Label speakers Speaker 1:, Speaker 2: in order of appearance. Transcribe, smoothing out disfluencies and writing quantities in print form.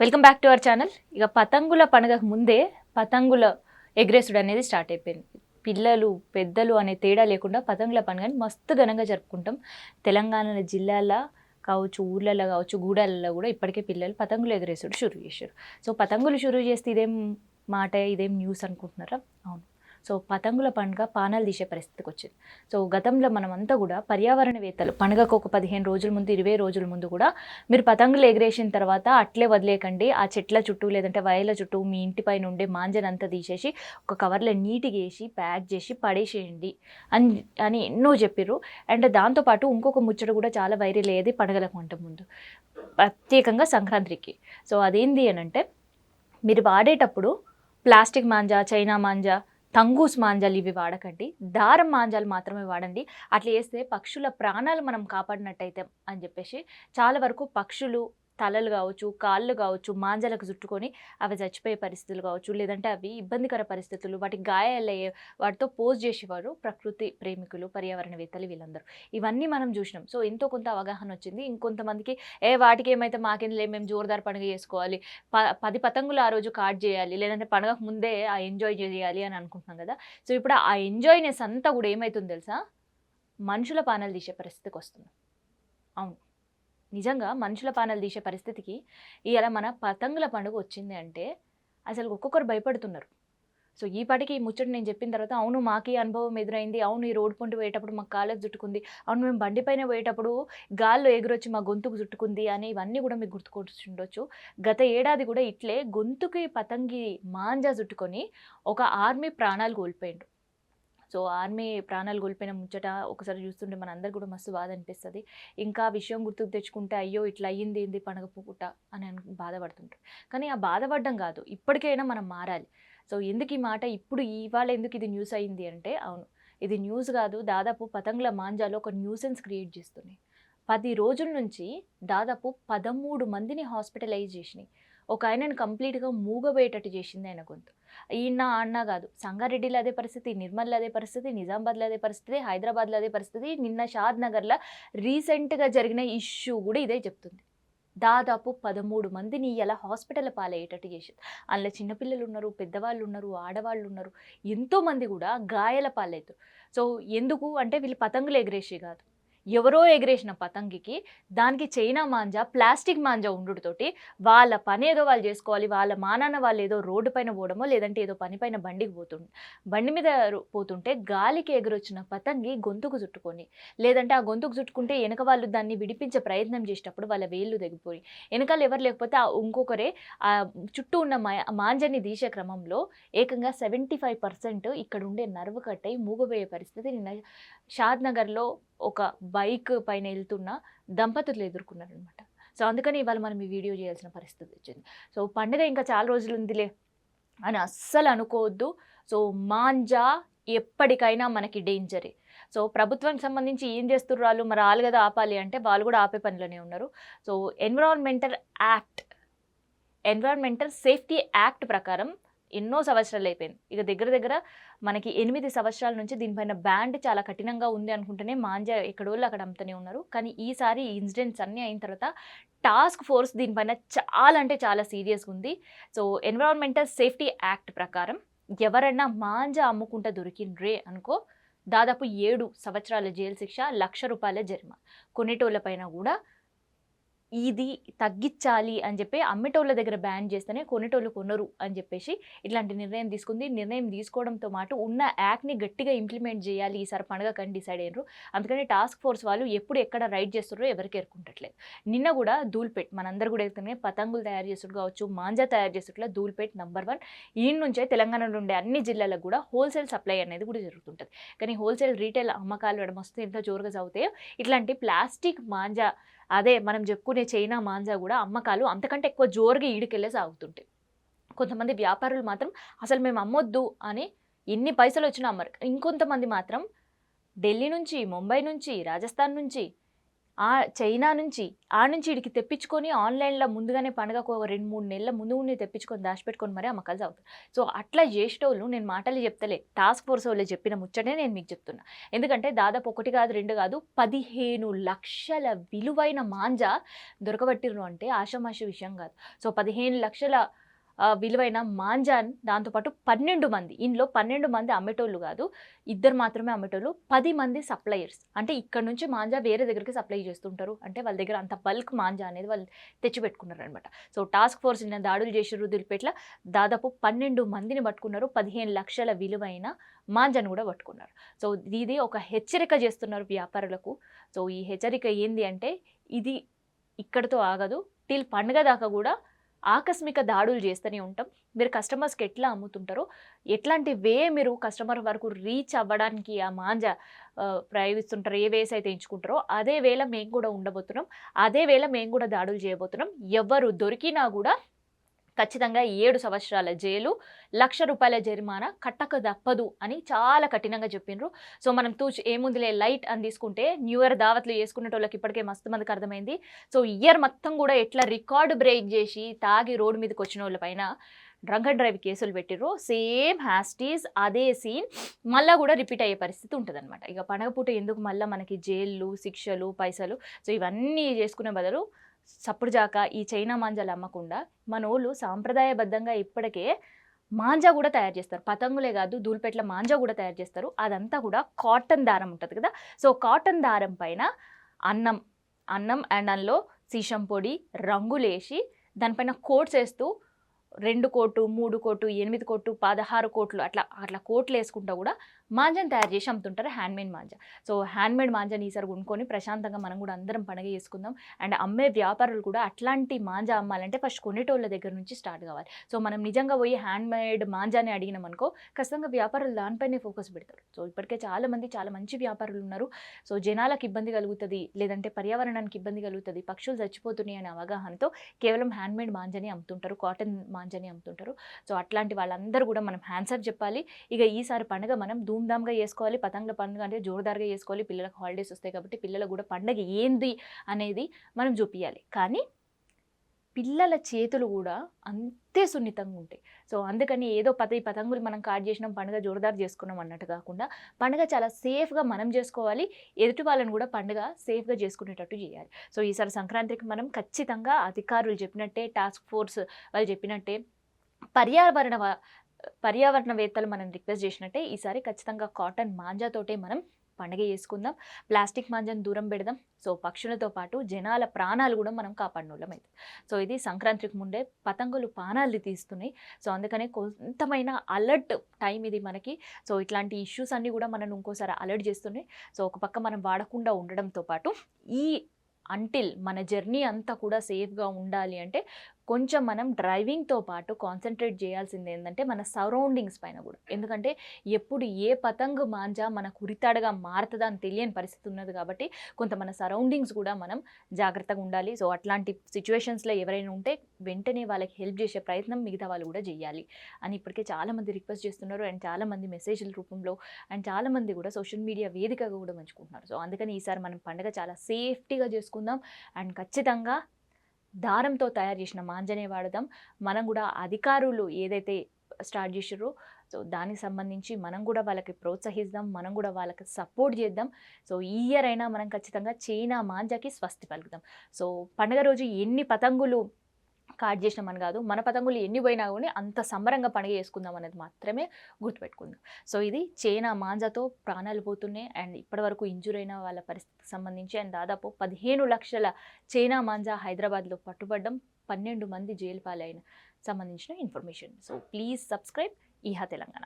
Speaker 1: Welcome back to our channel. ఇక పతంగుల పండుగకు ముందే పతంగుల ఎగరేసుడు అనేది స్టార్ట్ అయిపోయింది. పిల్లలు పెద్దలు అనే తేడా లేకుండా పతంగుల పండుగని మస్తు ఘనంగా జరుపుకుంటాం. తెలంగాణ జిల్లాల కావచ్చు, ఊర్లలో కావచ్చు, గూడాలలో కూడా ఇప్పటికే పిల్లలు పతంగులు ఎగరేసుడు షురూ చేశారు. సో పతంగులు షురూ చేస్తే ఇదేం మాట, ఇదేం న్యూస్ అనుకుంటున్నారా? అవును. సో పతంగుల పండుగ పానాలు తీసే పరిస్థితికి వచ్చింది. సో గతంలో మనమంతా కూడా పర్యావరణవేత్తలు పండుగకు ఒక 15 రోజుల ముందు, 20 రోజుల ముందు కూడా మీరు పతంగులు ఎగరేసిన తర్వాత అట్లే వదిలేకండి, ఆ చెట్ల చుట్టూ లేదంటే వయల చుట్టూ మీ ఇంటి పైన ఉండే మాంజనంతా తీసేసి ఒక కవర్లో నీట్గా వేసి ప్యాక్ చేసి పడేసేయండి అని ఎన్నో చెప్పారు. అండ్ దాంతోపాటు ఇంకొక ముచ్చట కూడా చాలా వైరల్ అయ్యేది పండుగలకు వంట ముందు, ప్రత్యేకంగా సంక్రాంతికి. సో అదేంది అని అంటే, మీరు వాడేటప్పుడు ప్లాస్టిక్ మాంజా, చైనా మాంజా, తంగూస్ మాంజాలు ఇవి వాడకండి, దారం మాంజాలు మాత్రమే వాడండి. అట్లా చేస్తే పక్షుల ప్రాణాలు మనం కాపాడినట్టయితే అని చెప్పేసి చాలా వరకు పక్షులు తలలు కావచ్చు, కాళ్ళు కావచ్చు, మాంజాలకు చుట్టుకొని అవి చచ్చిపోయే పరిస్థితులు కావచ్చు, లేదంటే అవి ఇబ్బందికర పరిస్థితులు, వాటికి గాయాలయ్యే వాటితో పోజ్ చేసేవారు ప్రకృతి ప్రేమికులు, పర్యావరణవేత్తలు వీళ్ళందరూ. ఇవన్నీ మనం చూసినాం. సో ఎంతో కొంత అవగాహన వచ్చింది. ఇంకొంతమందికి వాటికి ఏమైతే మాకేం లేదు, మేము జోరుదార్ పండుగ చేసుకోవాలి, 10 పతంగులు ఆ రోజు కాట్ చేయాలి, లేదంటే పండుగకు ముందే ఆ ఎంజాయ్ చేయాలి అని అనుకుంటున్నాం కదా. సో ఇప్పుడు ఆ ఎంజాయ్నెస్ అంతా కూడా ఏమవుతుంది తెలుసా, మనుషుల పానాలు తీసే పరిస్థితికి వస్తుంది. అవును, నిజంగా మనుషుల పానాలు తీసే పరిస్థితికి ఇవాళ మన పతంగుల పండుగ వచ్చింది అంటే అసలు ఒక్కొక్కరు భయపడుతున్నారు. సో ఈ పాటికి ఈ ముచ్చట నేను చెప్పిన తర్వాత, అవును మాకు ఈ అనుభవం ఎదురైంది, అవును ఈ రోడ్డు పొంటి పోయేటప్పుడు మాకు కాళ్ళకు చుట్టుకుంది, అవును మేము బండి పైన పోయేటప్పుడు గాల్లో ఎగురొచ్చి మా గొంతుకు చుట్టుకుంది అని ఇవన్నీ కూడా మీకు గుర్తుకొచ్చుండొచ్చు. గత ఏడాది కూడా ఇట్లే గొంతుకి పతంగి మాంజా చుట్టుకొని ఒక ఆర్మీ ప్రాణాలు కోల్పోయిండు. సో ఆర్మీ ప్రాణాలు కోల్పోయిన ముచ్చట ఒకసారి చూస్తుంటే మన అందరు కూడా మస్తు బాధ అనిపిస్తుంది. ఇంకా విషయం గుర్తుకు తెచ్చుకుంటే అయ్యో ఇట్లా అయ్యింది ఏంది పండగ పూట అని బాధపడుతుంటారు. కానీ ఆ బాధపడడం కాదు, ఇప్పటికైనా మనం మారాలి. సో ఎందుకు ఈ మాట ఇప్పుడు ఇవాళ ఎందుకు ఇది న్యూస్ అయింది అంటే, అవును ఇది న్యూస్ కాదు, దాదాపు పతంగుల మాంజాలో ఒక న్యూసెన్స్ క్రియేట్ చేస్తున్నాయి. 10 రోజుల నుంచి దాదాపు 13 మందిని హాస్పిటలైజ్ చేసినాయి. ఒక ఆయనను కంప్లీట్గా మూగబోయేటట్టు చేసింది ఆయన గొంతు. ఈయన ఆడినా కాదు, సంగారెడ్డిలో అదే పరిస్థితి, నిర్మల్లో అదే పరిస్థితి, నిజామాబాద్లో అదే పరిస్థితి, హైదరాబాద్లో అదే పరిస్థితి, నిన్న షాద్ నగర్లో రీసెంట్గా జరిగిన ఇష్యూ కూడా ఇదే చెప్తుంది. దాదాపు 13 మందిని ఇలా హాస్పిటల్ పాలయ్యేటట్టు చేసింది. అందులో చిన్నపిల్లలు ఉన్నారు, పెద్దవాళ్ళు ఉన్నారు, ఆడవాళ్ళు ఉన్నారు, ఎంతోమంది కూడా గాయాల పాలవుతారు. సో ఎందుకు అంటే వీళ్ళు పతంగులు ఎగరేసి కాదు, ఎవరో ఎగరేసిన పతంగికి దానికి చైనా మాంజా, ప్లాస్టిక్ మాంజా ఉండుతోటి వాళ్ళ పని ఏదో వాళ్ళు చేసుకోవాలి, వాళ్ళ మానాన్న వాళ్ళు ఏదో రోడ్డు పైన పోవడమో లేదంటే ఏదో పని పైన బండి మీద పోతుంటే గాలికి ఎగురొచ్చిన పతంగి గొంతుకు చుట్టుకొని, లేదంటే ఆ గొంతుకు చుట్టుకుంటే వెనక వాళ్ళు దాన్ని విడిపించే ప్రయత్నం చేసేటప్పుడు వాళ్ళ వేళ్ళు తెగిపోయి, వెనకాల ఎవరు లేకపోతే ఇంకొకరే ఆ చుట్టూ ఉన్న మాంజాన్ని తీసే క్రమంలో ఏకంగా 75% ఇక్కడ ఉండే నర్వ్ కట్ అయి మూగబోయే పరిస్థితి నిన్న షాద్ నగర్లో ఒక బైక్ పైన వెళ్తున్న దంపతులు ఎదుర్కొన్నారనమాట. సో అందుకని ఇవాళ మనం ఈ వీడియో చేయాల్సిన పరిస్థితి వచ్చింది. సో పండుగ ఇంకా చాలా రోజులు ఉందిలే అని అస్సలు అనుకోవద్దు. సో మాంజా ఎప్పటికైనా మనకి డేంజరే. సో ప్రభుత్వానికి సంబంధించి ఏం చేస్తున్నారు వాళ్ళు, మరి వాళ్ళు కదా ఆపాలి అంటే వాళ్ళు కూడా ఆపే పనిలోనే ఉన్నారు. సో ఎన్విరాన్మెంటల్ సేఫ్టీ యాక్ట్ ప్రకారం ఎన్నో సంవత్సరాలు అయిపోయింది. ఇక దగ్గర దగ్గర మనకి 8 సంవత్సరాల నుంచి దీనిపైన బ్యాండ్ చాలా కఠినంగా ఉంది అనుకుంటేనే మాంజా ఎక్కడోళ్ళు అక్కడ అమ్ముతూనే ఉన్నారు. కానీ ఈసారి ఇన్సిడెంట్స్ అన్నీ అయిన తర్వాత టాస్క్ ఫోర్స్ దీనిపైన చాలా అంటే చాలా సీరియస్గా ఉంది. సో ఎన్విరాన్మెంటల్ సేఫ్టీ యాక్ట్ ప్రకారం ఎవరైనా మాంజా అమ్ముకుంటా దొరికిండ్రే అనుకో, దాదాపు 7 సంవత్సరాల జైలు శిక్ష, ₹1,00,000 జరిమానా. కొనేటోళ్ళ పైన కూడా ఇది తగ్గించాలి అని చెప్పి అమ్మేటోళ్ళ దగ్గర బ్యాన్ చేస్తేనే కొనేటోళ్ళు కొనరు అని చెప్పేసి ఇట్లాంటి నిర్ణయం తీసుకుంది. నిర్ణయం తీసుకోవడంతో పాటు ఉన్న యాక్ట్ని గట్టిగా ఇంప్లిమెంట్ చేయాలి ఈసారి పండుగకని డిసైడ్ అయ్యారు. అందుకని టాస్క్ ఫోర్స్ వాళ్ళు ఎప్పుడు ఎక్కడ రైడ్ చేస్తారో ఎవరికి ఎరుకుంటట్లేదు. నిన్న కూడా ధూల్పేట్, మనందరూ కూడా ఎదుగుతానే పతంగులు తయారు చేస్తుడు కావచ్చు, మాంజా తయారు చేస్తుట్లా ధూల్పేట్ నంబర్ 1. ఈ నుంచే తెలంగాణలో ఉండే అన్ని జిల్లాలకు కూడా హోల్సేల్ సప్లై అనేది కూడా జరుగుతుంటుంది. కానీ హోల్సేల్ రీటైల్ అమ్మకాలు వస్తే ఎంత జోరుగా సాగుతాయో ఇట్లాంటి ప్లాస్టిక్ మాంజా, అదే మనం చెప్పుకునే చైనా మాంజా కూడా అమ్మకాలు అంతకంటే ఎక్కువ జోరుగా ఈడికెళ్ళే సాగుతుంటాయి. కొంతమంది వ్యాపారులు మాత్రం అసలు మేము అమ్మొద్దు అని ఎన్ని పైసలు వచ్చినా అమ్మరు. ఇంకొంతమంది మాత్రం ఢిల్లీ నుంచి, ముంబై నుంచి, రాజస్థాన్ నుంచి చైనా నుంచి ఈడికి తెప్పించుకొని ఆన్లైన్లో ముందుగానే పండుగకు ఒక 2-3 నెలల ముందు తెప్పించుకొని దాచిపెట్టుకొని మరీ అమ్మకాలు సాగుతారు. సో అట్లా చేసేటోళ్ళు, నేను మాటలు చెప్తలే, టాస్క్ ఫోర్స్ వాళ్ళు చెప్పిన ముచ్చటే నేను మీకు చెప్తున్నా. ఎందుకంటే దాదాపు 1 కాదు 2 కాదు 15 లక్షల విలువైన మాంజా దొరకబట్టిర్రు అంటే ఆషామాషి విషయం కాదు. సో 15 లక్షల విలువైన మాంజాన్, దాంతోపాటు 12 మంది, ఇందులో 12 మంది అమ్మేటోళ్ళు కాదు, 2 మాత్రమే అమ్మేటోళ్ళు, 10 మంది సప్లయర్స్. అంటే ఇక్కడ నుంచి మాంజా వేరే దగ్గరికి సప్లై చేస్తుంటారు. అంటే వాళ్ళ దగ్గర అంత బల్క్ మాంజా అనేది వాళ్ళు తెచ్చిపెట్టుకున్నారు అనమాట. సో టాస్క్ ఫోర్స్ నిన్న దాడులు చేసిర్రు దిల్పేట్ల, దాదాపు 12 మందిని పట్టుకున్నారు, 15 లక్షల విలువైన మాంజాను కూడా పట్టుకున్నారు. సో ఇది ఒక హెచ్చరిక చేస్తున్నారు వ్యాపారులకు. సో ఈ హెచ్చరిక ఏంది అంటే, ఇది ఇక్కడితో ఆగదు, టిల్ పండుగ దాకా కూడా ఆకస్మిక దాడులు చేస్తూనే ఉంటాం. మీరు కస్టమర్స్కి ఎట్లా అమ్ముతుంటారో, ఎట్లాంటి మీరు కస్టమర్ వరకు రీచ్ అవ్వడానికి ఆ మాంజా ప్రయోగిస్తుంటారో, ఏ వేస్ అయితే ఎంచుకుంటారో అదే వేళ మేము కూడా ఉండబోతున్నాం, అదే వేళ మేము కూడా దాడులు చేయబోతున్నాం. ఎవరు దొరికినా కూడా ఖచ్చితంగా 7 సంవత్సరాల జైలు, ₹1,00,000 జరిమానా కట్టక తప్పదు అని చాలా కఠినంగా చెప్పిండ్రు. సో మనం ఏముందిలే లైట్ అని తీసుకుంటే, న్యూ ఇయర్ దావత్లు చేసుకునేటోళ్ళకి ఇప్పటికే మస్తు మందికి అర్థమైంది. సో ఇయర్ మొత్తం కూడా ఎట్లా రికార్డు బ్రేక్ చేసి తాగి రోడ్డు మీదకి వచ్చిన వాళ్ళ పైన డ్రంక్ అండ్ డ్రైవ్ కేసులు పెట్టిర్రు. సేమ్ హ్యాస్టీస్ అదే సీన్ మళ్ళీ కూడా రిపీట్ అయ్యే పరిస్థితి ఉంటుంది అనమాట. ఇక పండగ పూట ఎందుకు మళ్ళీ మనకి జైళ్ళు, శిక్షలు, పైసలు, సో ఇవన్నీ చేసుకునే బదులు సప్పుడుజాక ఈ చైనా మాంజాలు అమ్మకుండా మనోళ్ళు సాంప్రదాయబద్ధంగా ఇప్పటికే మాంజా కూడా తయారు చేస్తారు. పతంగులే కాదు, దూల్పేట్ల మాంజా కూడా తయారు చేస్తారు. అదంతా కూడా కాటన్ దారం ఉంటుంది కదా. సో కాటన్ దారం పైన అన్నం అండ్ అందులో సీసం పొడి, రంగులేసి దానిపైన కోట్స్ వేస్తూ 2 కోటు, 3 కోటు, 8 కోటు, 16 కోట్లు అట్లా కోట్లు వేసుకుంటా కూడా మాంజాని తయారు చేసి అమ్ముతుంటారు, హ్యాండ్మేడ్ మాంజా. సో హ్యాండ్మేడ్ మాంజాని ఈసారి కొనుక్కొని ప్రశాంతంగా మనం కూడా అందరం పండుగ చేసుకుందాం. అండ్ అమ్మే వ్యాపారులు కూడా అట్లాంటి మాంజా అమ్మాలంటే ఫస్ట్ కొనేటోళ్ళ దగ్గర నుంచి స్టార్ట్ కావాలి. సో మనం నిజంగా పోయి హ్యాండ్మేడ్ మాంజాని అడిగినాం అనుకో, ఖచ్చితంగా వ్యాపారులు దానిపైనే ఫోకస్ పెడతారు. సో ఇప్పటికే చాలా మంచి వ్యాపారులు ఉన్నారు. సో జనాలకు ఇబ్బంది కలుగుతుంది, లేదంటే పర్యావరణానికి ఇబ్బంది కలుగుతుంది, పక్షులు చచ్చిపోతున్నాయి అనే అవగాహనతో కేవలం హ్యాండ్మేడ్ మాంజాని అమ్ముతుంటారు, కాటన్ మాంజాని అమ్ముతుంటారు. సో అట్లాంటి వాళ్ళందరూ కూడా మనం హ్యాండ్సప్ చెప్పాలి. ఇక ఈసారి పండుగ మనం ధూమ్ధామ్గా చేసుకోవాలి. పతంగుల పండుగ అంటే జోరుదారుగా చేసుకోవాలి. పిల్లలకు హాలిడేస్ వస్తాయి కాబట్టి పిల్లలకు కూడా పండుగ ఏంది అనేది మనం చూపించాలి. కానీ పిల్లల చేతులు కూడా అంతే సున్నితంగా ఉంటాయి. సో అందుకని ఏదో పతంగులు మనం కాట్ చేసినాం, పండుగ జోరుదారు చేసుకున్నాం అన్నట్టు కాకుండా పండుగ చాలా సేఫ్గా మనం చేసుకోవాలి. ఎదుటి వాళ్ళని కూడా పండుగ సేఫ్గా చేసుకునేటట్టు చేయాలి. సో ఈసారి సంక్రాంతికి మనం ఖచ్చితంగా అధికారులు చెప్పినట్టే, టాస్క్ ఫోర్స్ వాళ్ళు చెప్పినట్టే, పర్యావరణవేత్తలు మనం రిక్వెస్ట్ చేసినట్టే ఈసారి ఖచ్చితంగా కాటన్ మాంజాతోటే మనం పండుగ చేసుకుందాం. ప్లాస్టిక్ మాంజాను దూరం పెడదాం. సో పక్షులతో పాటు జనాల ప్రాణాలు కూడా మనం కాపాడినోళ్ళం అయితే. సో ఇది సంక్రాంతికి ముందే పతంగులు ప్రాణాలు తీస్తున్నాయి. సో అందుకనే కొంతమైన అలర్ట్ టైం ఇది మనకి. సో ఇట్లాంటి ఇష్యూస్ అన్నీ కూడా మనం ఇంకోసారి అలర్ట్ చేస్తున్నాయి. సో ఒక పక్క మనం వాడకుండా ఉండడంతో పాటు అంటిల్ మన జర్నీ అంతా కూడా సేఫ్గా ఉండాలి అంటే కొంచెం మనం డ్రైవింగ్తో పాటు కాన్సన్ట్రేట్ చేయాల్సింది ఏంటంటే మన సరౌండింగ్స్ పైన కూడా. ఎందుకంటే ఎప్పుడు ఏ పతంగు మాంజా మనకు ఉరితాడుగా మారుతుందా అని తెలియని పరిస్థితి ఉన్నది కాబట్టి కొంత మన సరౌండింగ్స్ కూడా మనం జాగ్రత్తగా ఉండాలి. సో అట్లాంటి సిచ్యువేషన్స్లో ఎవరైనా ఉంటే వెంటనే వాళ్ళకి హెల్ప్ చేసే ప్రయత్నం మిగతా వాళ్ళు కూడా చేయాలి అని ఇప్పటికే చాలామంది రిక్వెస్ట్ చేస్తున్నారు. అండ్ చాలామంది మెసేజ్ల రూపంలో అండ్ చాలామంది కూడా సోషల్ మీడియా వేదికగా కూడా పంచుకుంటున్నారు. సో అందుకని ఈసారి మనం పండుగ చాలా సేఫ్టీగా చేసుకుందాం. అండ్ ఖచ్చితంగా దారంతో తయారు చేసిన మాంజనే వాడదాం. మనం కూడా అధికారులు ఏదైతే స్టార్ట్ చేసారో సో దానికి సంబంధించి మనం కూడా వాళ్ళకి ప్రోత్సహిద్దాం, మనం కూడా వాళ్ళకి సపోర్ట్ చేద్దాం. సో ఈ ఇయర్ అయినా మనం ఖచ్చితంగా చైనా మాంజాకి స్వస్తి పలుకుదాం. సో పండుగ రోజు ఎన్ని పతంగులు కాట్ చేసినామని కాదు, మన పతంగులు ఎన్ని పోయినా కూడా అంత సంబరంగా పండుగ చేసుకుందాం అనేది మాత్రమే గుర్తుపెట్టుకుందాం. సో ఇది చైనా మాంజాతో ప్రాణాలు పోతున్నాయి. అండ్ ఇప్పటివరకు ఇంజూర్ అయిన వాళ్ళ పరిస్థితికి సంబంధించి అండ్ దాదాపు 15 లక్షల చైనా మాంజా హైదరాబాద్లో పట్టుబడ్డం, 12 మంది జైలు పాలైన సంబంధించిన ఇన్ఫర్మేషన్. సో ప్లీజ్ సబ్స్క్రైబ్ ఈహా తెలంగాణ.